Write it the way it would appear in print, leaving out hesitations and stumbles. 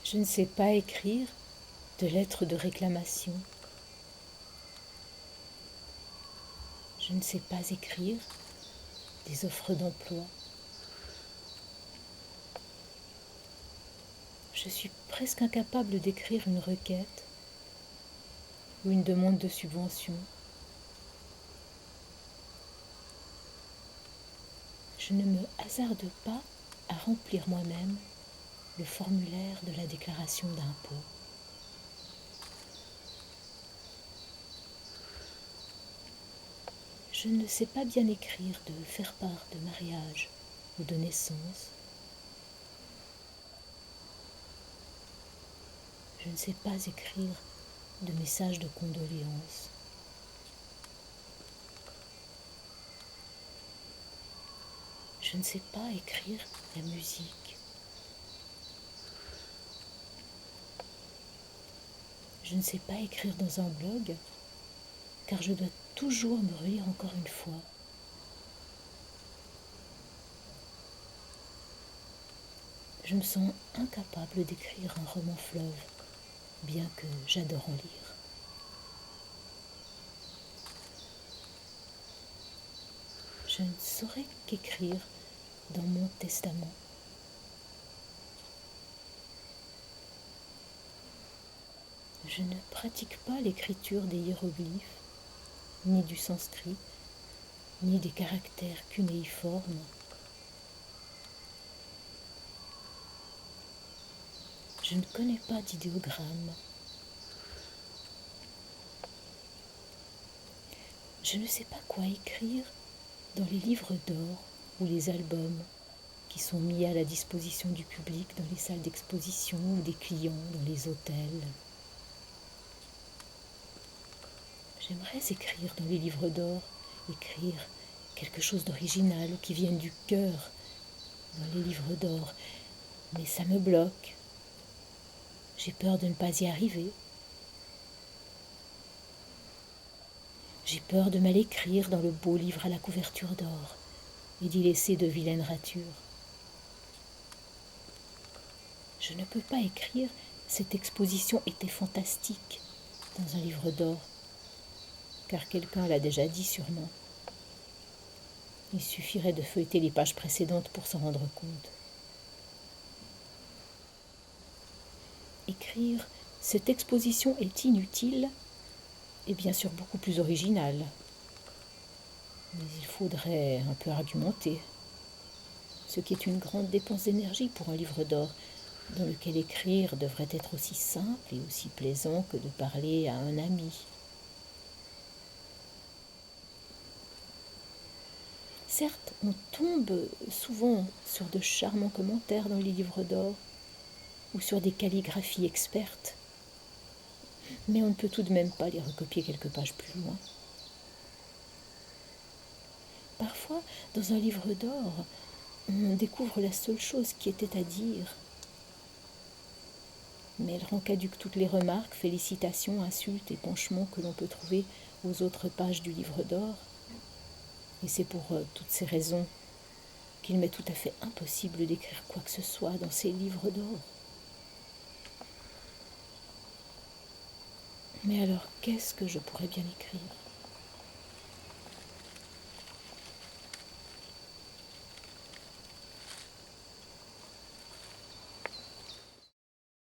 Je ne sais pas écrire de lettres de réclamation. Je ne sais pas écrire des offres d'emploi. Je suis presque incapable d'écrire une requête ou une demande de subvention. Je ne me hasarde pas à remplir moi-même le formulaire de la déclaration d'impôt. Je ne sais pas bien écrire de faire-part de mariage ou de naissance. Je ne sais pas écrire de messages de condoléances. Je ne sais pas écrire la musique. Je ne sais pas écrire dans un blog, car je dois toujours me relire encore une fois. Je me sens incapable d'écrire un roman fleuve, bien que j'adore en lire. Je ne saurais qu'écrire dans mon testament. Je ne pratique pas l'écriture des hiéroglyphes, ni du sanskrit, ni des caractères cunéiformes. Je ne connais pas d'idéogramme. Je ne sais pas quoi écrire dans les livres d'or ou les albums qui sont mis à la disposition du public dans les salles d'exposition ou des clients dans les hôtels. J'aimerais écrire dans les livres d'or, écrire quelque chose d'original qui vienne du cœur dans les livres d'or, mais ça me bloque. J'ai peur de ne pas y arriver. J'ai peur de mal écrire dans le beau livre à la couverture d'or et d'y laisser de vilaines ratures. Je ne peux pas écrire « Cette exposition était fantastique » dans un livre d'or, car quelqu'un l'a déjà dit sûrement. Il suffirait de feuilleter les pages précédentes pour s'en rendre compte. Écrire « Cette exposition est inutile » est bien sûr beaucoup plus original. Mais il faudrait un peu argumenter, ce qui est une grande dépense d'énergie pour un livre d'or, dans lequel écrire devrait être aussi simple et aussi plaisant que de parler à un ami. Certes, on tombe souvent sur de charmants commentaires dans les livres d'or ou sur des calligraphies expertes, mais on ne peut tout de même pas les recopier quelques pages plus loin. Parfois, dans un livre d'or, on découvre la seule chose qui était à dire, mais elle rend caduques toutes les remarques, félicitations, insultes et penchements que l'on peut trouver aux autres pages du livre d'or. Et c'est pour toutes ces raisons qu'il m'est tout à fait impossible d'écrire quoi que ce soit dans ces livres d'or. Mais alors, qu'est-ce que je pourrais bien écrire ?